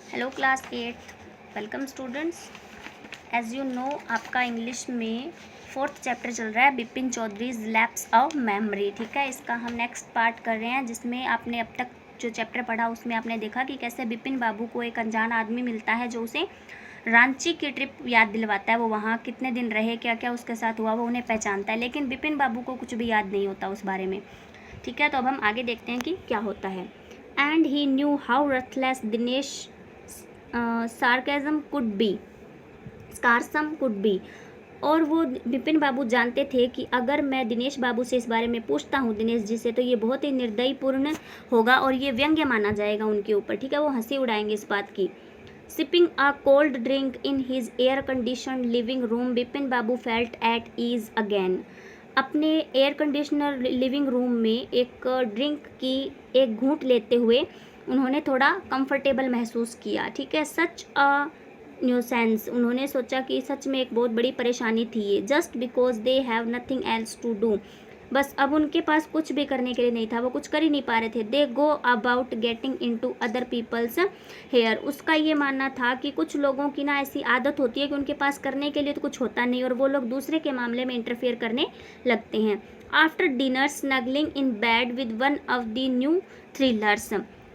Hello class 8th welcome students. As you know आपका English में 4th chapter चल रहा है Bipin Choudhury's lapse of memory. ठीक है, इसका हम नेक्स्ट पार्ट कर रहे हैं जिसमें आपने अब तक जो चैप्टर पढ़ा उसमें आपने देखा कि कैसे बिपिन बाबू को एक अनजान आदमी मिलता है जो उसे रांची की ट्रिप याद दिलवाता है। वो वहाँ कितने दिन रहे, क्या क्या उसके साथ हुआ, वो उन्हें पहचानता है, लेकिन बिपिन बाबू को कुछ भी याद नहीं होता उस बारे में। ठीक है, तो अब हम आगे देखते हैं कि क्या होता है। And he knew how ruthless Dinesh sarcasm could be sarcasm could be. और वो बिपिन बाबू जानते थे कि अगर मैं दिनेश बाबू से इस बारे में पूछता हूँ, दिनेश जी से, तो ये बहुत ही निर्दयपूर्ण होगा और ये व्यंग्य माना जाएगा उनके ऊपर। ठीक है, वो हंसी उड़ाएंगे इस बात की। Sipping a cold drink in his air condition living room Bipin Babu felt at ease again. अपने एयर कंडीशनर लिविंग रूम में एक ड्रिंक की एक घूंट लेते हुए उन्होंने थोड़ा कंफर्टेबल महसूस किया। ठीक है, सच अ न्यूसेंस, उन्होंने सोचा कि सच में एक बहुत बड़ी परेशानी थी ये। Just because they have nothing else to do, बस अब उनके पास कुछ भी करने के लिए नहीं था, वो कुछ कर ही नहीं पा रहे थे। They go about getting into other people's hair, उसका ये मानना था कि कुछ लोगों की ना ऐसी आदत होती है कि उनके पास करने के लिए तो कुछ होता नहीं और वो लोग दूसरे के मामले में इंटरफेयर करने लगते हैं। After dinner snuggling in bed with one of the new thrillers,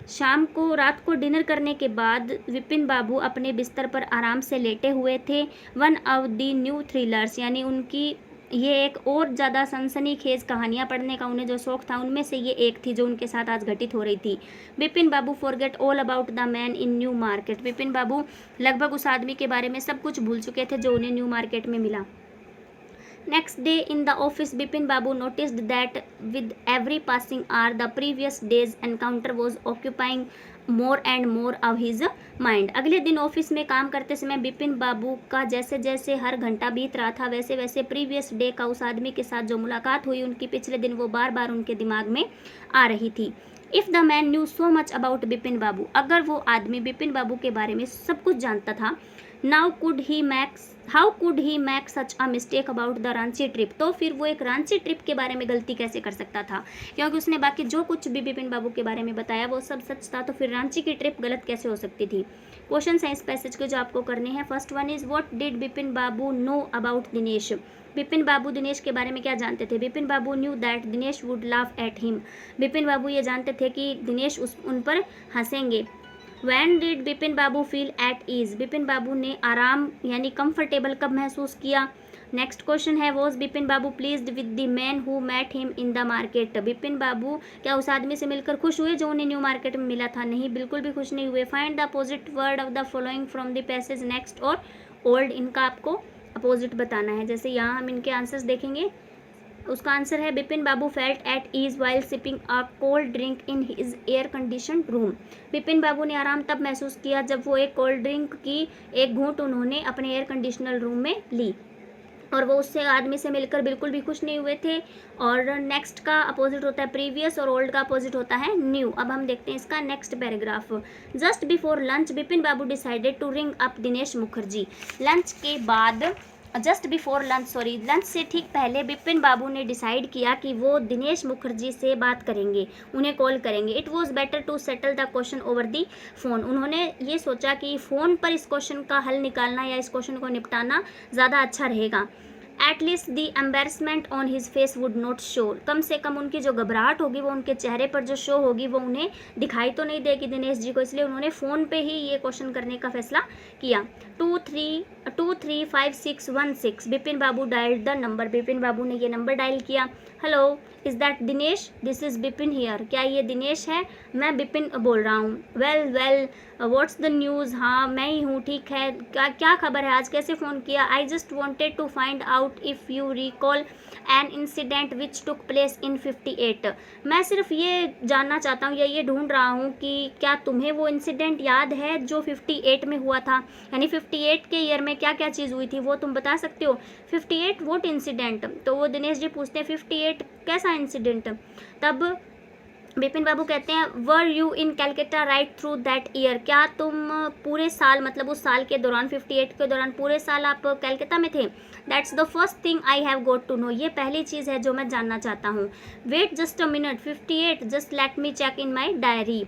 शाम को रात को डिनर करने के बाद विपिन बाबू अपने बिस्तर पर आराम से लेटे हुए थे। One of the new thrillers, यानी उनकी ये एक और ज़्यादा सनसनीखेज कहानियाँ पढ़ने का उन्हें जो शौक़ था उनमें से ये एक थी जो उनके साथ आज घटित हो रही थी। Bipin Babu forget all about the man in New Market, Vipin Babu लगभग उस आदमी के बारे में सब कुछ भूल चुके थे जो उन्हें न्यू मार्केट में मिला। Next day in the office, Bipin Babu noticed that with every passing hour, the previous day's encounter was occupying more and more of his mind. अगले दिन ऑफिस में काम करते समय बिपिन बाबू का जैसे जैसे हर घंटा बीत रहा था वैसे वैसे प्रीवियस डे का उस आदमी के साथ जो मुलाकात हुई उनकी पिछले दिन, वो बार बार उनके दिमाग में आ रही थी। If the man knew so much about Bipin Babu, अगर वो आदमी बिपिन बाबू के बारे में सब कुछ जानता था, how could he make such a mistake about the Ranchi trip, तो फिर वो एक रांची ट्रिप के बारे में गलती कैसे कर सकता था, क्योंकि उसने बाकी जो कुछ भी बिपिन बाबू के बारे में बताया वो सब सच था, तो फिर रांची की ट्रिप गलत कैसे हो सकती थी। क्वेश्चन है इस पैसेज के जो आपको करने हैं। First one is what did Bipin Babu know about Dinesh, Bipin Babu Dinesh के बारे में क्या जानते थे। Bipin Babu knew that Dinesh would laugh at him, Bipin Babu ये जानते थे कि दिनेश उन पर हंसेंगे। When did Bipin Babu feel at ease, Bipin Babu ने आराम यानी कंफर्टेबल कब महसूस किया। नेक्स्ट क्वेश्चन है was Bipin Babu pleased with the man who met him in the market, Bipin Babu क्या उस आदमी से मिलकर खुश हुए जो उन्हें न्यू मार्केट में मिला था। नहीं, बिल्कुल भी खुश नहीं हुए। Find the opposite word of the following from the passage next और ओल्ड, इनका आपको अपोजिट बताना है। जैसे यहाँ हम इनके आंसर्स देखेंगे, उसका आंसर है Bipin Babu felt at ease while sipping a cold drink in his air condition room, Bipin Babu ने आराम तब महसूस किया जब वो एक कोल्ड ड्रिंक की एक घूंट उन्होंने अपने एयर कंडीशनर रूम में ली, और वो उससे आदमी से मिलकर बिल्कुल भी खुश नहीं हुए थे। और नेक्स्ट का अपोजिट होता है प्रीवियस और ओल्ड का अपोजिट होता है न्यू। अब हम देखते हैं इसका next paragraph. Just before lunch Bipin Babu decided to ring up Dinesh Mukherjee, lunch के बाद जस्ट बिफोर लंच लंच से ठीक पहले बिपिन बाबू ने डिसाइड किया कि वो दिनेश मुखर्जी से बात करेंगे, उन्हें कॉल करेंगे। It was better to settle the question over the phone, उन्होंने ये सोचा कि फ़ोन पर इस क्वेश्चन का हल निकालना या इस क्वेश्चन को निपटाना ज़्यादा अच्छा रहेगा। At least the embarrassment on his face would not show, कम से कम उनकी जो घबराहट होगी वो उनके चेहरे पर जो शो होगी वो उन्हें दिखाई तो नहीं देगी दिनेश जी को, इसलिए उन्होंने फ़ोन पे ही ये क्वेश्चन करने का फैसला किया। 235616, बिपिन बाबू dialled the number, Bipin Babu ने ये नंबर डायल किया। Hello, is that Dinesh, this is Bipin here, क्या ये दिनेश है, मैं बिपिन बोल रहा हूँ। वेल व्हाट्स द न्यूज़, हाँ मैं ही हूँ, ठीक है, क्या खबर है, आज कैसे फ़ोन किया। I just wanted to find out if you recall an incident which took place in 58, मैं सिर्फ ये जानना चाहता हूँ या ये ढूंढ रहा हूँ कि क्या तुम्हें वो इंसिडेंट याद है जो 58 में हुआ था, यानी 58 के ईयर में क्या क्या चीज़ हुई थी वो तुम बता सकते हो। 58 वोट इंसिडेंट, तो वो दिनेश जी पूछते हैं 58 कैसा इंसिडेंट। तब बिपिन बाबू कहते हैं were you in Calcutta right through that year, क्या तुम पूरे साल मतलब उस साल के दौरान 58 के दौरान पूरे साल आप कैलकाटा में थे। That's the first thing I have got to know, ये पहली चीज़ है जो मैं जानना चाहता हूँ। Wait just a minute, 58 just let me check in my diary,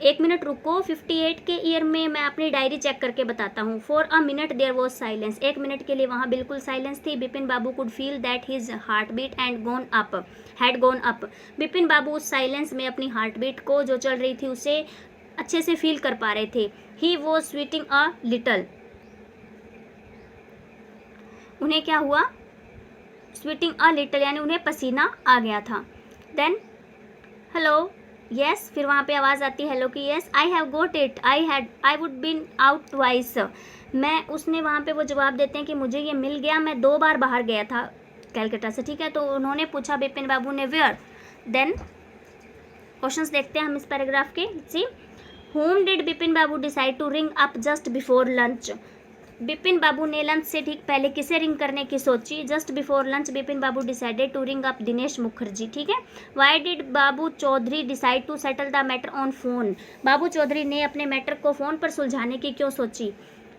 एक मिनट रुको, 58 के ईयर में मैं अपनी डायरी चेक करके बताता हूँ। For a minute there was silence, एक मिनट के लिए वहाँ बिल्कुल साइलेंस थी। Bipin Babu could feel that his heart beat had gone up. Bipin Babu उस साइलेंस में अपनी हार्ट बीट को जो चल रही थी उसे अच्छे से फील कर पा रहे थे। He was sweating a little, उन्हें क्या हुआ, स्वीटिंग अ लिटल यानी उन्हें पसीना आ गया था। देन हेलो, यस, फिर वहाँ पे आवाज़ आती है हेलो की। Yes I have got it, I would been out twice. मैं, उसने वहाँ पे वो जवाब देते हैं कि मुझे ये मिल गया, मैं 2 बार बाहर गया था कैलकाटा से, ठीक है। तो उन्होंने पूछा बिपिन बाबू ने वेयर। देन क्वेश्चंस देखते हैं हम इस पैराग्राफ के। See, whom did Bipin Babu decide to ring up just before lunch. Bipin Babu ने लंच से ठीक पहले किसे रिंग करने की सोची। Just before lunch Bipin Babu decided to ring up Dinesh Mukherjee, ठीक है। Why did Babu Chaudhary decide to settle the matter on phone. Babu Chaudhary ने अपने मैटर को फ़ोन पर सुलझाने की क्यों सोची।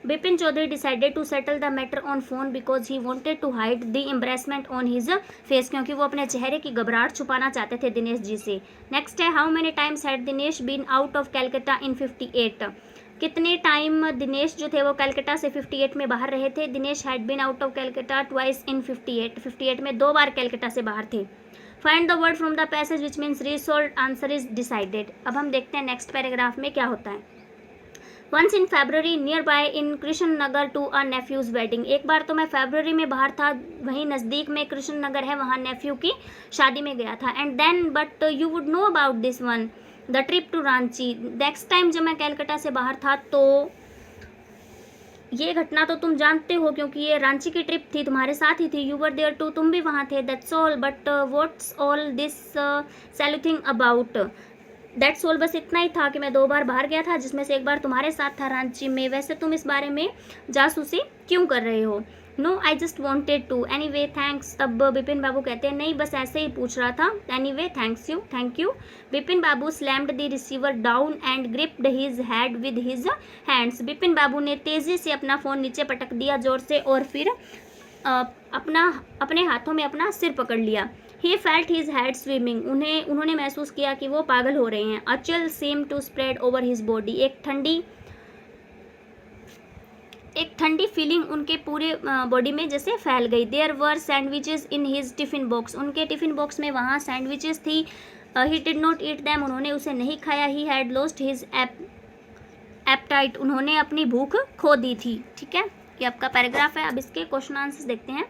Bipin Chaudhary decided to settle the matter on phone because he wanted to hide the embarrassment on his face, क्योंकि वो अपने चेहरे की घबराहट छुपाना चाहते थे दिनेश जी से। नेक्स्ट है, how many times had Dinesh been out of Calcutta in 58। कितने टाइम दिनेश जो थे वो कैलकाटा से 58 में बाहर रहे थे। Dinesh had been out of Calcutta twice in 58 में 2 बार कैलकाटा से बाहर थे। Find the word from the passage which means resolve, answer is decided. अब हम देखते हैं नेक्स्ट पैराग्राफ में क्या होता है। Once in February nearby in Krishnanagar to a nephew's wedding. एक बार तो मैं फरवरी में बाहर था, वहीं नज़दीक में कृष्ण नगर है, वहाँ नेफ्यू की शादी में गया था। And then but you would know about this one, the trip to Ranchi. Next time जब मैं कैलकाटा से बाहर था तो ये घटना तो तुम जानते हो क्योंकि ये रांची की ट्रिप थी, तुम्हारे साथ ही थी। यू वर देयर टू, तुम भी वहाँ थे। That's all, but what's all this sleuthing about. That's all, बस इतना ही था कि मैं 2 बार बाहर गया था जिसमें से एक बार तुम्हारे साथ था रांची में। वैसे तुम इस बारे में जासूसी क्यों कर रहे हो। No I just wanted to, anyway thanks. तब बिपिन बाबू कहते हैं नहीं बस ऐसे ही पूछ रहा था। Anyway thanks you, thank you. Bipin Babu slammed the receiver down and gripped his head with his hands. Bipin Babu ने तेज़ी से अपना फ़ोन नीचे पटक दिया जोर से और फिर अपने हाथों में अपना सिर पकड़ लिया। He felt his head swimming, उन्होंने महसूस किया कि वो पागल हो रहे हैं। A chill seem to spread over his body, एक ठंडी फीलिंग उनके पूरे बॉडी में जैसे फैल गई। There were sandwiches in his tiffin box, उनके टिफ़िन बॉक्स में वहाँ सैंडविचेस थी। He did not eat them, उन्होंने उसे नहीं खाया। He had lost his appetite, उन्होंने अपनी भूख खो दी थी, ठीक है। ये आपका पैराग्राफ है। अब इसके क्वेश्चन आंसर्स देखते हैं।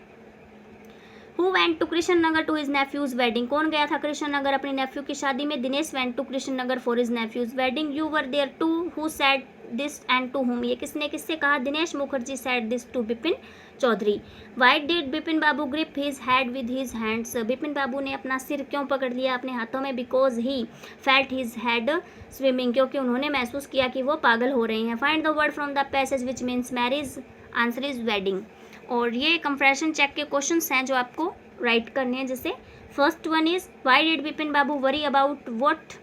Who went to Krishnanagar to his nephew's wedding, कौन गया था कृष्ण नगर अपने नेफ्यू की शादी में। Dinesh went to Krishnanagar for his nephew's wedding. You were there too, who said this and to whom, ये किसने किससे कहा। Dinesh Mukherjee said this to Bipin Chaudhary. Why did Bipin Babu grip his head with his hands, Bipin Babu ने अपना सिर क्यों पकड़ लिया अपने हाथों में। Because he felt his head swimming, क्योंकि उन्होंने महसूस किया कि वो पागल हो रहे हैं। Find the word from the passage which means marriage, answer is wedding. और ये कंप्रेशन चेक के क्वेश्चंस हैं जो आपको राइट करने हैं। जैसे first one is why did Bipin Babu worry about what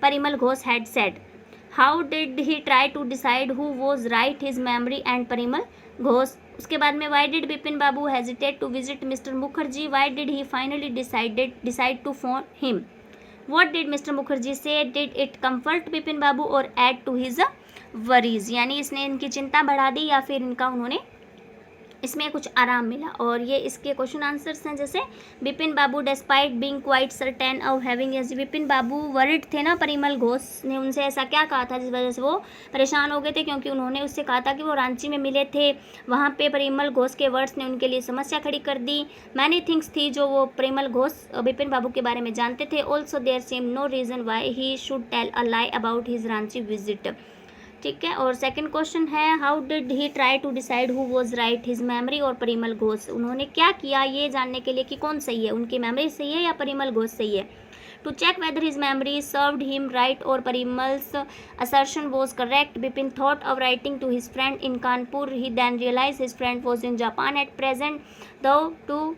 Parimal Ghosh had said. How did he try to decide who was right, his memory and Parimal Ghosh. उसके बाद में why did Bipin Babu hesitate to visit mister Mukherjee. Why did he finally decide to phone him. What did mister Mukherjee से, did it comfort Bipin Babu और add to his worries, यानी इसने इनकी चिंता बढ़ा दी या फिर इनका उन्होंने इसमें कुछ आराम मिला। और ये इसके क्वेश्चन आंसर्स हैं। जैसे Bipin Babu despite being quite certain of having, Bipin Babu worried थे ना, परिमल घोष ने उनसे ऐसा क्या कहा था जिस वजह से वो परेशान हो गए थे, क्योंकि उन्होंने उससे कहा था कि वो रांची में मिले थे। वहाँ पे परिमल घोष के वर्ड्स ने उनके लिए समस्या खड़ी कर दी। मैनी थिंग्स थी जो वो परिमल घोष बिपिन बाबू के बारे में जानते थे। Also there seem no reason why he should tell a lie about his Ranchi visit, ठीक है। और सेकंड क्वेश्चन है how did he try to decide who was right, his memory और परिमल घोष, उन्होंने क्या किया ये जानने के लिए कि कौन सही है, उनकी मेमोरी सही है या परिमल घोष सही है। To check whether his memory served him right और Parimal's assertion was correct, Bipin thought of writing to his friend in Kanpur. He then realize his friend was in Japan at present, though to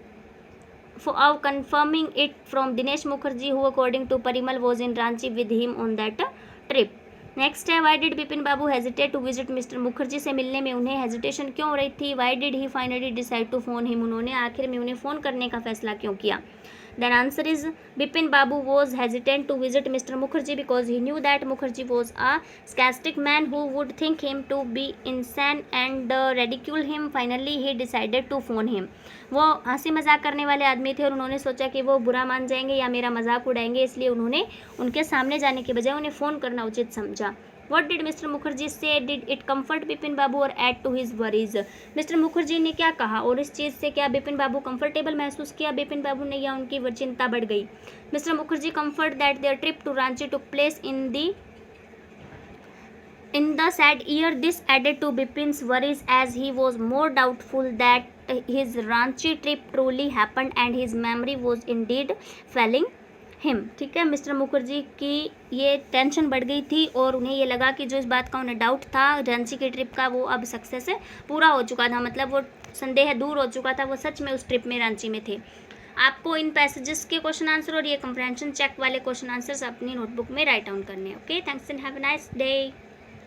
of confirming it from Dinesh Mukherjee who according to Parimal was in Ranchi with him on that trip. Next है why did Bipin Babu hesitate to visit mister Mukherjee, से मिलने में उन्हें hesitation क्यों हो रही थी। Why did he finally decide to phone him, उन्होंने आखिर में उन्हें फ़ोन करने का फैसला क्यों किया। Then answer is Bipin Babu was hesitant to visit Mr. Mukherjee because he knew that Mukherjee was a sarcastic man who would think him to be insane and ridicule him. Finally, he decided to phone him. वो हंसी मजाक करने वाले आदमी थे और उन्होंने सोचा कि वो बुरा मान जाएंगे या मेरा मजाक उड़ाएंगे, इसलिए उन्होंने उनके सामने जाने के बजाय उन्हें फ़ोन करना उचित समझा. What did Mr. Mukherjee say? Did it comfort Bipin Babu or add to his worries? Mister Mukherjee ने क्या कहा और इस चीज़ से क्या बिपिन बाबू कंफर्टेबल महसूस किया बिपिन बाबू ने या उनकी चिंता बढ़ गई? Mister Mukherjee comfort that their trip to Ranchi took place in the sad year. This added to Bipin's worries as he was more doubtful that his Ranchi trip truly happened and his memory was indeed failing him. ठीक है, mister Mukherjee की ये tension बढ़ गई थी और उन्हें ये लगा कि जो इस बात का उन्हें डाउट था रांची की ट्रिप का वो अब सक्सेस पूरा हो चुका था, मतलब वो संदेह दूर हो चुका था, वो सच में उस ट्रिप में रांची में थे. आपको इन पैसेजेस के क्वेश्चन आंसर और ये कंप्रहेंशन चेक वाले क्वेश्चन आंसर्स अपनी नोटबुक में राइट डाउन करने हैं. Okay, thanks and have a nice day.